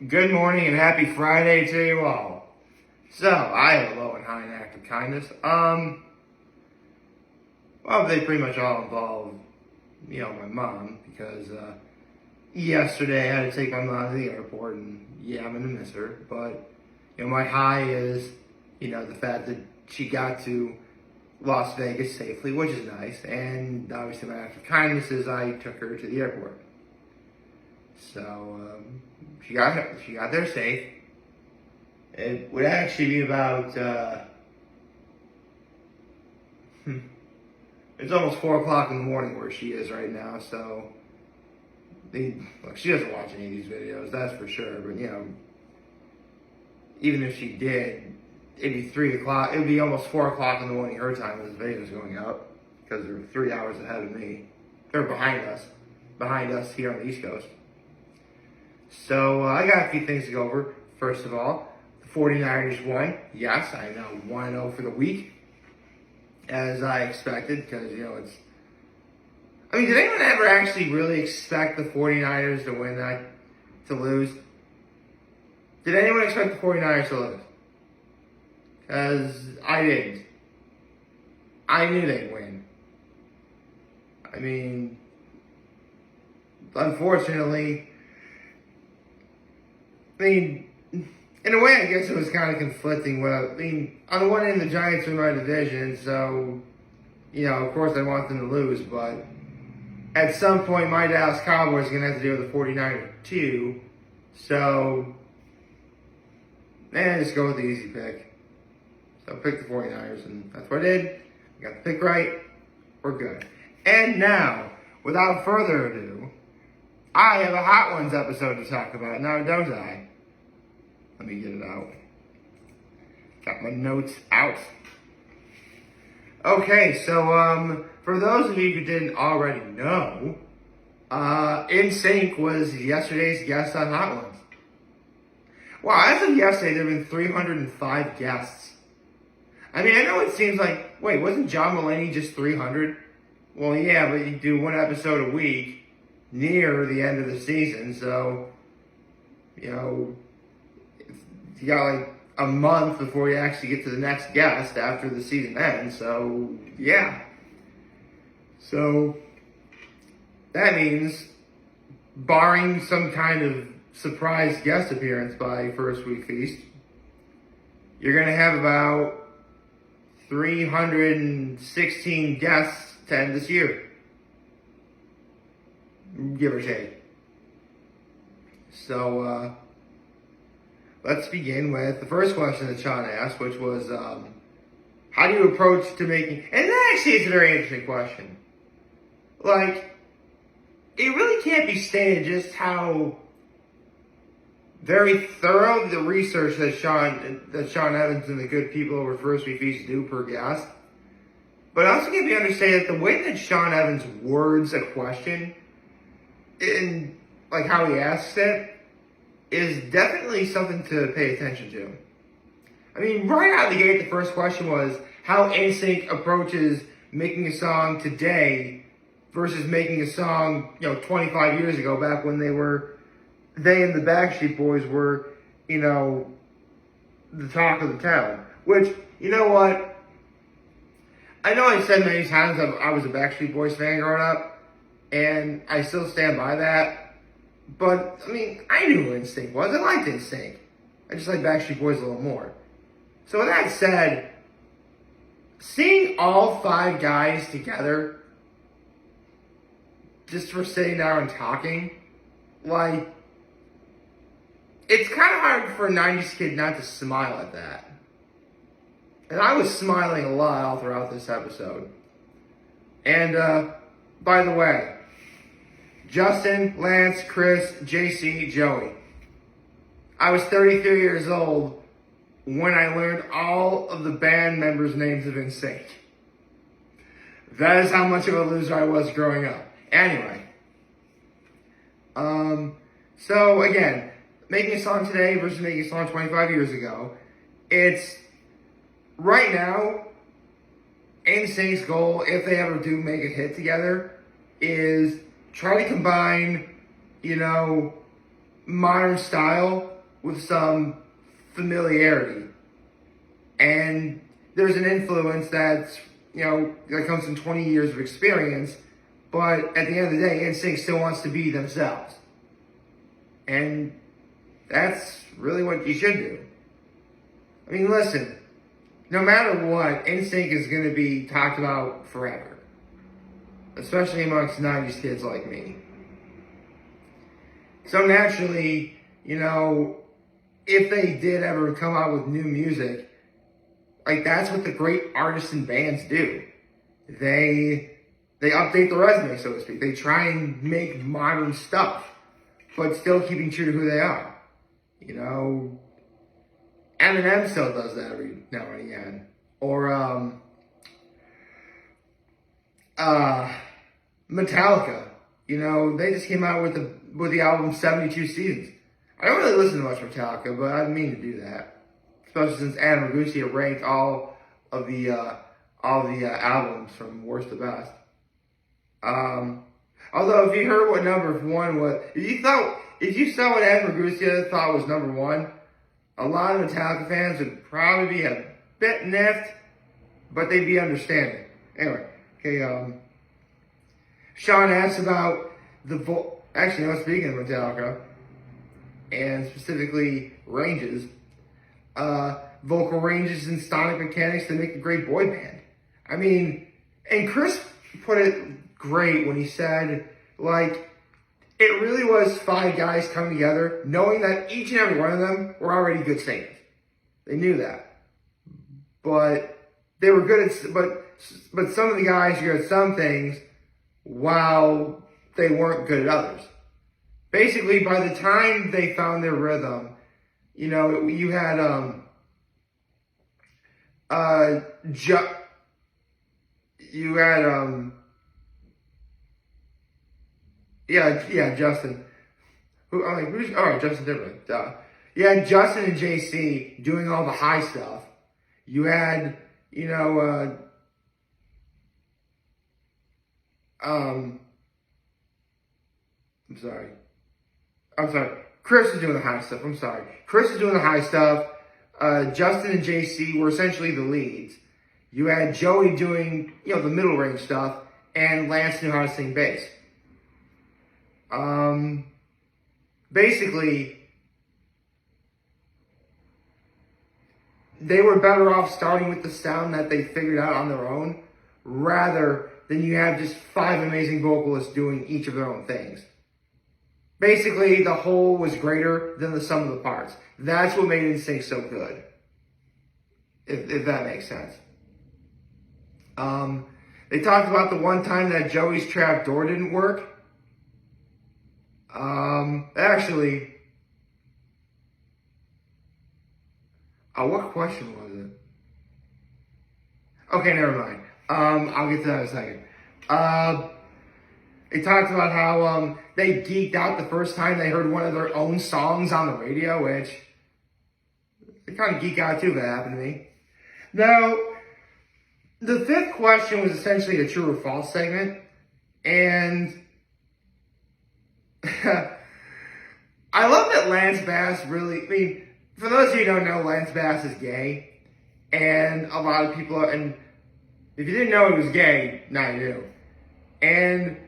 Good morning and happy Friday to you all. So, I have a low and high in act of kindness. Well, they pretty much all involve, my mom, because, yesterday I had to take my mom to the airport, and yeah, I'm gonna miss her, but, my high is, the fact that she got to Las Vegas safely, which is nice, and obviously my act of kindness is I took her to the airport. So, she got there safe. It would actually be about, it's almost 4 o'clock in the morning where she is right now, so, look, she doesn't watch any of these videos, that's for sure, but, even if she did, it'd be 3 o'clock, it'd be almost 4 o'clock in the morning her time when this video is going up, because they're 3 hours ahead of me. They're behind us here on the East Coast. So, I got a few things to go over. First of all, the 49ers won. Yes, I know, 1-0 for the week, as I expected, because, it's... I mean, did anyone ever actually really expect the 49ers to win to lose? Did anyone expect the 49ers to lose? Because I didn't. I knew they'd win. I mean, unfortunately... in a way, I guess it was kind of conflicting. On the one hand, the Giants win my division, so, of course I want them to lose, but at some point, my Dallas Cowboys are going to have to deal with the 49ers too, so, just go with the easy pick. So, pick the 49ers, and that's what I did. I got the pick right. We're good. And now, without further ado, I have a Hot Ones episode to talk about. Now, don't I? Let me get it out. Got my notes out. Okay, so, for those of you who didn't already know, NSYNC was yesterday's guest on Hot Ones. Wow, as of yesterday, there have been 305 guests. I mean, I know it seems like, wait, wasn't John Mulaney just 300? Well, yeah, but you do one episode a week near the end of the season, so, you got like a month before you actually get to the next guest after the season ends, so, yeah. So, that means, barring some kind of surprise guest appearance by First Week Feast, you're going to have about 316 guests to end this year. Give or take. So, let's begin with the first question that Sean asked, which was, how do you approach to making... And that actually is a very interesting question. Like, it really can't be stated just how very thorough the research that Sean Evans and the good people over First Week Feast do per guest. But it also can't be understated that the way that Sean Evans words a question, in like how he asks it, is definitely something to pay attention to. I mean, right out of the gate, the first question was how NSYNC approaches making a song today versus making a song, 25 years ago, back when they and the Backstreet Boys were, the talk of the town. Which, you know what? I know I've said many times I was a Backstreet Boys fan growing up, and I still stand by that. But, I mean, I knew who NSYNC was. I liked NSYNC. I just like Backstreet Boys a little more. So with that said, seeing all 5 guys together, just for sitting down and talking, like, it's kind of hard for a 90s kid not to smile at that. And I was smiling a lot all throughout this episode. And, by the way, Justin, Lance, Chris, JC, Joey. I was 33 years old when I learned all of the band members' names of NSYNC. That is how much of a loser I was growing up. Anyway. So again, making a song today versus making a song 25 years ago. It's, right now, NSYNC's goal, if they ever do make a hit together, is try to combine, modern style with some familiarity. And there's an influence that's, that comes from 20 years of experience, but at the end of the day, NSYNC still wants to be themselves. And that's really what you should do. I mean, listen, no matter what, NSYNC is going to be talked about forever. Especially amongst 90s kids like me. So naturally, if they did ever come out with new music, like that's what the great artists and bands do. They update the resume, so to speak. They try and make modern stuff, but still keeping true to who they are. Eminem still does that every now and again. Or Metallica. They just came out with the album 72 Seasons. I don't really listen to much Metallica, but I mean to do that. Especially since Adam Ragusa ranked all of the albums from worst to best. Although if you heard what number one was, if you saw what Adam Ragusa thought was number one, a lot of Metallica fans would probably be a bit niffed, but they'd be understanding. Anyway, okay. Sean asked about speaking of Metallica, and specifically ranges, vocal ranges and sonic mechanics to make a great boy band. I mean, and Chris put it great when he said, it really was 5 guys coming together, knowing that each and every one of them were already good singers. They knew that. But they were good at, but some of the guys were good at some things, while they weren't good at others. Basically, by the time they found their rhythm, you had Justin. Justin Timberlake. Duh. You had Justin and JC doing all the high stuff. You had, I'm sorry. Chris is doing the high stuff. Chris is doing the high stuff. Justin and JC were essentially the leads. You had Joey doing, the middle range stuff, and Lance knew how to sing bass. Basically, they were better off starting with the sound that they figured out on their own, rather than you have just 5 amazing vocalists doing each of their own things. Basically, the whole was greater than the sum of the parts. That's what made NSYNC so good. If that makes sense. They talked about the one time that Joey's trap door didn't work. What question was it? Okay, never mind. I'll get to that in a second. They talked about how they geeked out the first time they heard one of their own songs on the radio, which they kind of geek out too if it happened to me. Now, the 5th question was essentially a true or false segment, and I love that Lance Bass for those of you who don't know, Lance Bass is gay, and a lot of people, and if you didn't know he was gay, now you do. And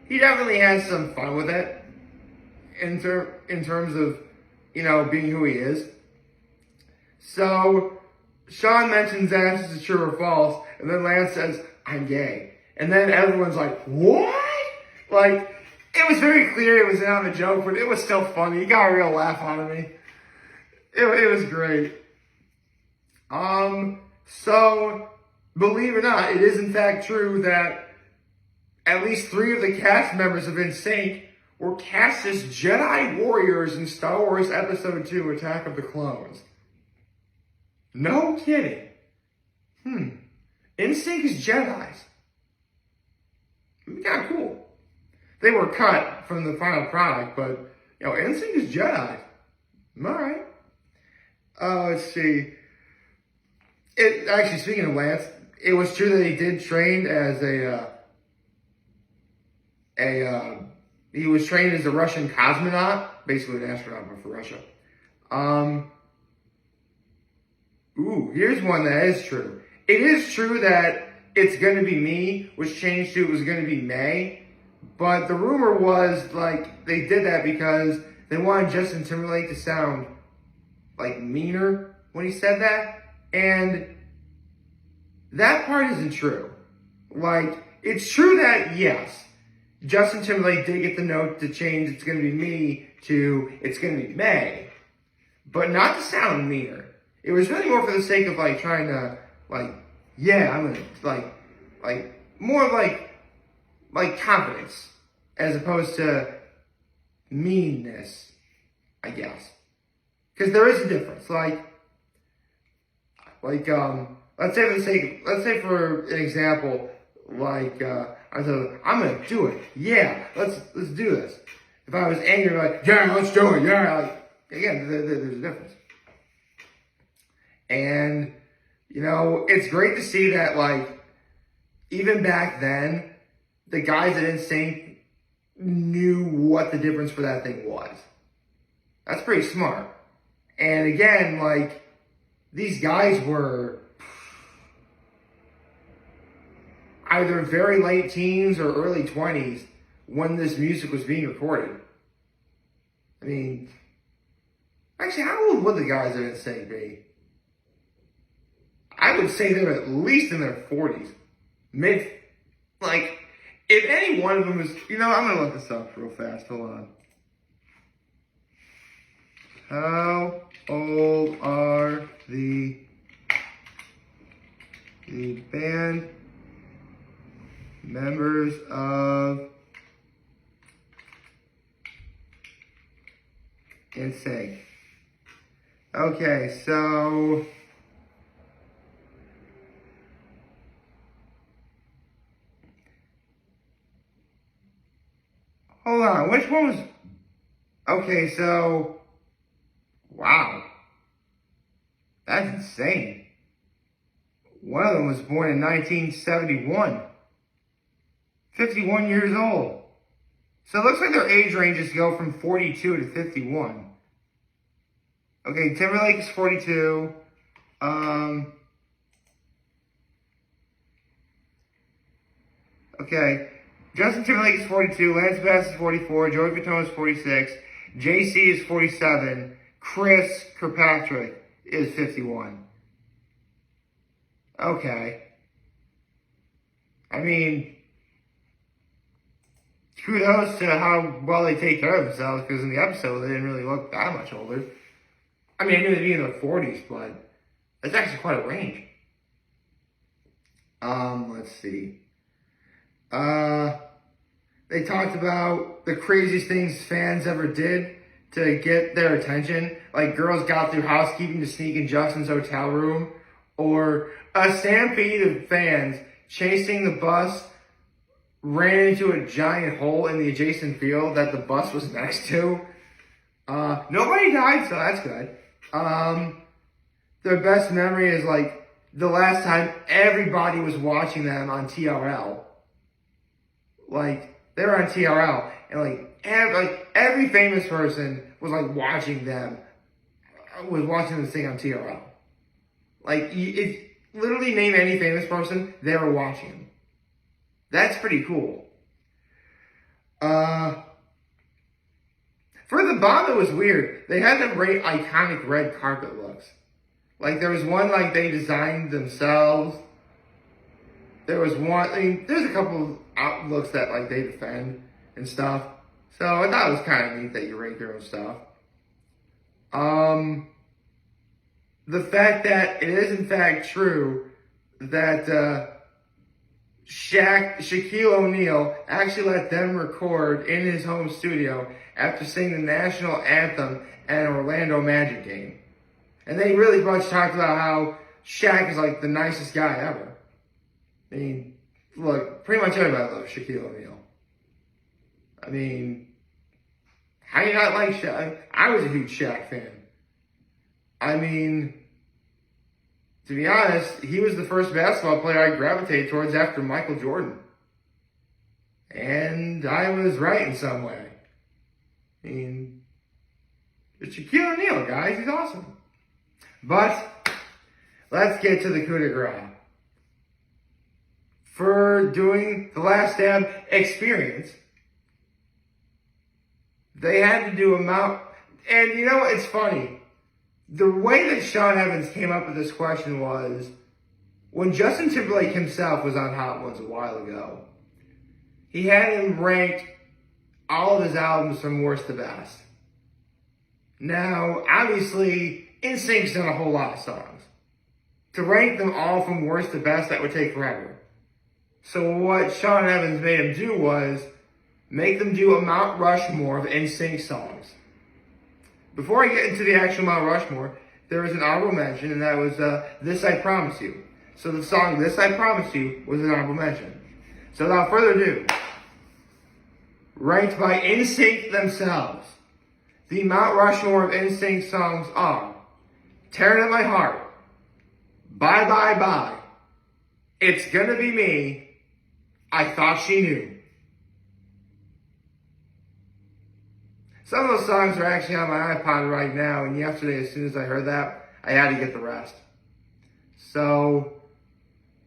he definitely has some fun with it in terms of, being who he is. So Sean mentions that this is true or false, and then Lance says, I'm gay. And then everyone's like, what? It was very clear it was not a joke, but it was still funny. He got a real laugh out of me. It was great. So, believe it or not, it is in fact true that at least 3 of the cast members of NSYNC were cast as Jedi warriors in Star Wars Episode 2, Attack of the Clones. No kidding. NSYNC is Jedis. Kind of cool. They were cut from the final product, but, NSYNC is Jedi. Alright. Let's see. Actually, speaking of Lance, it was true that he did train as he was trained as a Russian cosmonaut, basically an astronaut, but for Russia. Here's one that is true. It is true that It's Gonna Be Me was changed to It Was Gonna Be May, but the rumor was, like, they did that because they wanted Justin Timberlake to sound, like, meaner when he said that, and that part isn't true. Like, it's true that, yes, Justin Timberlake did get the note to change It's Gonna Be Me to It's Gonna Be May, but not to sound meaner. It was really more for the sake of, like, trying to, like, yeah, I'm gonna, like, more like confidence, as opposed to meanness, I guess. Because there is a difference. Like, let's say for an example, like, I said, I'm gonna do it. Yeah, let's do this. If I was angry, like, yeah, let's do it. Yeah, like, again, there's a difference. And, you know, it's great to see that, like, even back then, the guys at NSYNC knew what the difference for that thing was. That's pretty smart. And again, like, these guys were either very late teens or early 20s when this music was being recorded. I mean, actually, how old would the guys at NSYNC be? I would say they're at least in their 40s. Like, if any one of them is, you know, I'm going to look this up real fast. Hold on. How old are the band members of NSYNC? Okay, so hold on, which one was... Okay, so... Wow. That's insane. One of them was born in 1971. 51 years old. So it looks like their age ranges go from 42 to 51. Okay, Timberlake is 42. Okay. Justin Timberlake is 42, Lance Bass is 44, Joey Fatone is 46, JC is 47, Chris Kirkpatrick is 51. Okay. I mean, kudos to how well they take care of themselves, because in the episode they didn't really look that much older. I mean, I knew they'd be in their 40s, but that's actually quite a range. Let's see. They talked about the craziest things fans ever did to get their attention. Like, girls got through housekeeping to sneak in Justin's hotel room. Or a stampede of fans chasing the bus ran into a giant hole in the adjacent field that the bus was next to. Nobody died, so that's good. Their best memory is, like, the last time everybody was watching them on TRL. Like, they were on TRL, and every famous person was watching them sing on TRL. Like, literally name any famous person, they were watching them. That's pretty cool. For the bomb, it was weird. They had them great iconic red carpet looks. Like, there was one they designed themselves. There was one, there's a couple of looks that they defend and stuff. So I thought it was kind of neat that you rate your own stuff. The fact that it is in fact true that Shaquille O'Neal actually let them record in his home studio after singing the national anthem at an Orlando Magic game. And they really much talked about how Shaq is the nicest guy ever. I mean, look, pretty much everybody loves Shaquille O'Neal. I mean, how do you not like Shaq? I was a huge Shaq fan. I mean, to be honest, he was the first basketball player I gravitated towards after Michael Jordan. And I was right in some way. I mean, It's Shaquille O'Neal, guys. He's awesome. But let's get to the coup de grace. For doing the Last Stand experience, they had to do a mount. And you know, it's funny. The way that Sean Evans came up with this question was when Justin Timberlake himself was on Hot Ones a while ago. He had him ranked all of his albums from worst to best. Now, obviously, NSYNC's done a whole lot of songs. To rank them all from worst to best, that would take forever. So what Sean Evans made him do was make them do a Mount Rushmore of NSYNC songs. Before I get into the actual Mount Rushmore, there was an honorable mention, and that was This I Promise You. So the song This I Promise You was an honorable mention. So without further ado, ranked by NSYNC themselves, the Mount Rushmore of NSYNC songs are Tearing At My Heart, Bye Bye Bye, It's Gonna Be Me, I Thought She Knew. Some of those songs are actually on my iPod right now, and yesterday, as soon as I heard that, I had to get the rest. So,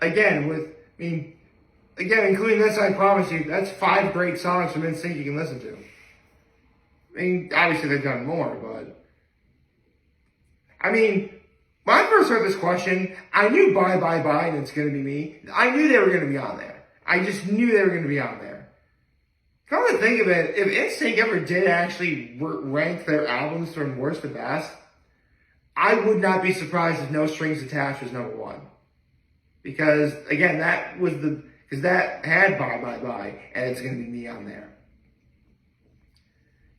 again, including This I Promise You, that's 5 great songs from NSYNC you can listen to. I mean, obviously they've done more, but... I mean, when I first heard this question, I knew Bye Bye Bye and It's Gonna Be Me. I knew they were going to be on there. I just knew they were going to be on there. Come to think of it, if NSYNC ever did actually rank their albums from worst to best, I would not be surprised if No Strings Attached was number 1. Because, again, because that had Bye Bye Bye, and It's Gonna Be Me on there.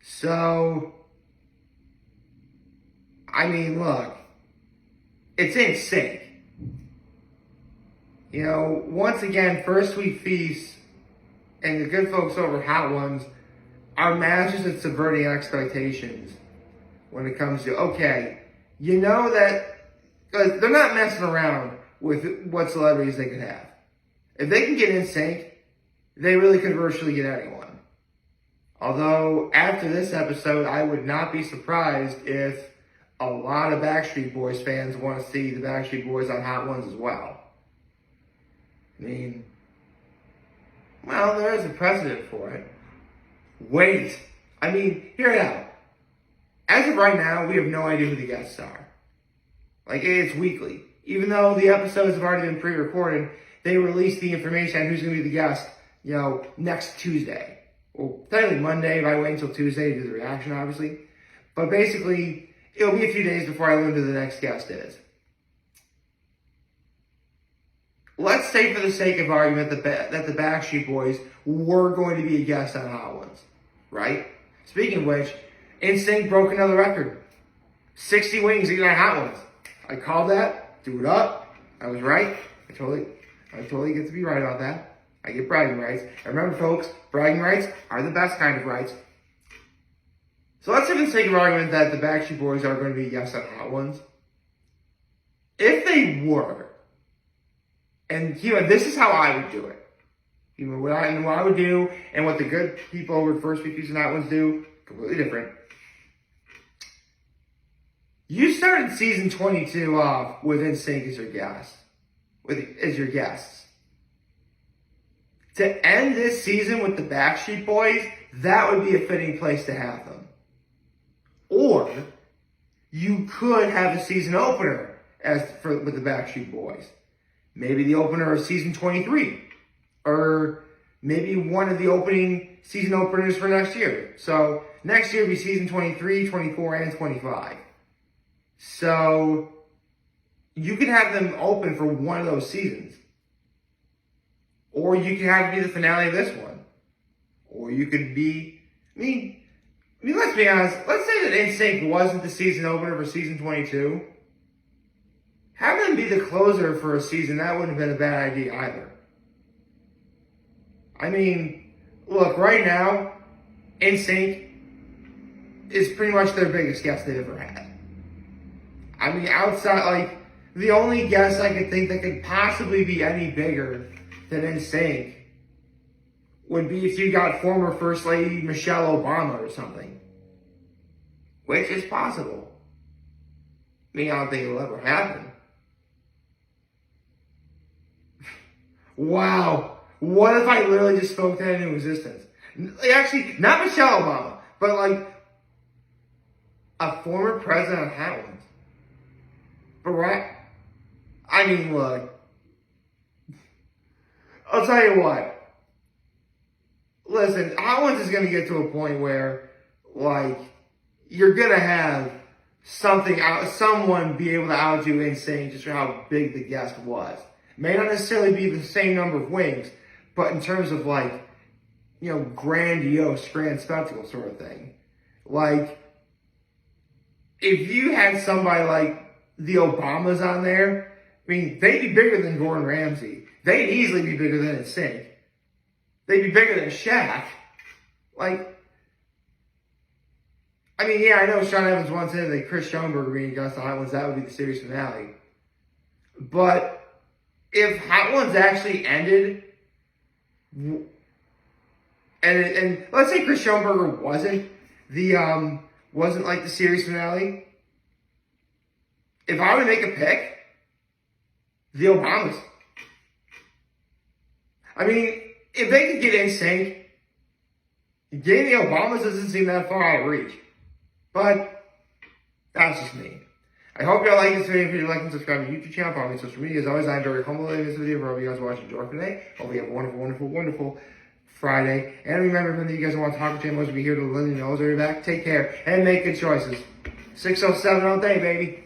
So, I mean, look, it's NSYNC. You know, once again, First Sweet Feast and the good folks over Hot Ones are masters at subverting expectations when it comes to, okay, you know that, because they're not messing around with what celebrities they could have. If they can get NSYNC, they really could virtually get anyone. Although, after this episode, I would not be surprised if a lot of Backstreet Boys fans want to see the Backstreet Boys on Hot Ones as well. I mean, well, there is a precedent for it. Wait. I mean, hear it out. As of right now, we have no idea who the guests are. Like, it's weekly. Even though the episodes have already been pre-recorded, they release the information on who's going to be the guest, you know, next Tuesday. Well, technically Monday, if I wait until Tuesday to do the reaction, obviously. But basically, it'll be a few days before I learn who the next guest is. Let's say for the sake of argument that the Backstreet Boys were going to be a guest on Hot Ones, right? Speaking of which, NSYNC broke another record. 60 wings eating on Hot Ones. I called that. Do it up. I was right. I totally get to be right about that. I get bragging rights. And remember, folks, bragging rights are the best kind of rights. So let's say for the sake of argument that the Backstreet Boys are going to be guests on Hot Ones. If they were, and you know, this is how I would do it. You know, what I would do, and what the good people over at First Week and Hot Ones do, completely different. You started season 22 off with NSYNC as your guest, as your guests. To end this season with the Backstreet Boys, that would be a fitting place to have them. Or you could have a season opener with the Backstreet Boys. Maybe the opener of season 23. Or maybe one of the opening season openers for next year. So next year will be season 23, 24, and 25. So you can have them open for one of those seasons. Or you can have it be the finale of this one. Or you could be, I mean, let's be honest. Let's say that NSYNC wasn't the season opener for season 22. Having them be the closer for a season, that wouldn't have been a bad idea either. I mean, look, right now, NSYNC is pretty much their biggest guest they've ever had. I mean, outside, like, the only guest I could think that could possibly be any bigger than NSYNC would be if you got former First Lady Michelle Obama or something. which is possible. I mean, I don't think it'll ever happen. Wow. What if I literally just spoke that into existence? Actually, not Michelle Obama, but like a former president of Hot Ones. But right? I mean, look. I'll tell you what. Listen, Hot Ones is going to get to a point where, like, you're going to have someone be able to out you NSYNC just for how big the guest was. May not necessarily be the same number of wings, but in terms of, like, you know, grandiose, grand spectacle sort of thing. Like, if you had somebody like the Obamas on there, I mean, they'd be bigger than Gordon Ramsay. They'd easily be bigger than NSYNC. They'd be bigger than Shaq. Like, I mean, yeah, I know Sean Evans once said that Chris Schoenberger being against the Hot Ones, that would be the series finale. But if Hot Ones actually ended, and let's say Chris Schoenberger wasn't like the series finale, if I were to make a pick, the Obamas. I mean, if they could get NSYNC, getting the Obamas doesn't seem that far out of reach. But that's just me. I hope y'all like this video. If you like and subscribe to the YouTube channel, follow me on social media. As always, I'm very humble in this video for all of you guys watching Jordan today. Hope you have a wonderful, wonderful, wonderful Friday. And remember, if you guys want to talk to channels, we'll be here to let you know. I'll be back. Take care and make good choices. 607 all day, baby.